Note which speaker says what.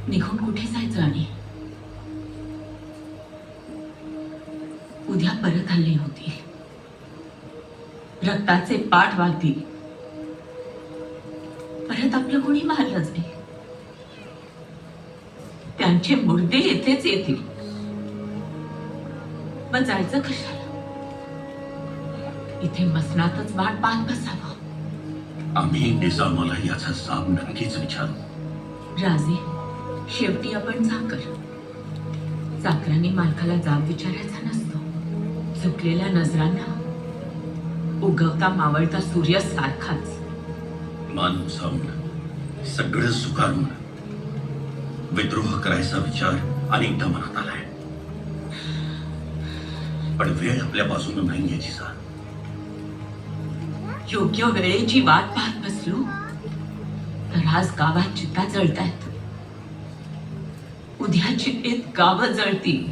Speaker 1: निघून कुठे जायचं आणि उद्या परत हल्ले होतील, रक्ताचे पाठ वागतील, परत आपलं कोणी मारलं जाईल, त्यांचे मुर्दे येथेच येतील. मग जायचं कशाला? इथे मसनातच वाट पाहत बसावं.
Speaker 2: आम्ही निजामाला याचा जाब नक्कीच विचारू.
Speaker 1: राजे, शेवटी आपण चाकरांनी मालकाला जाब विचारायचा नसतो. चुकलेल्या नजरांना उगवता मावळता सूर्य सारखाच.
Speaker 2: मान उंचावून सगळं स्वीकारून विद्रोह करायचा विचार अनेकदा मनात आलाय, पण वेळ आपल्या बाजूने नाही याची जाण.
Speaker 1: योग्य वेळेची वाट पाहत बसलो तर आज गावात चिता जळतायत, उद्या चितेत गावं जळतील.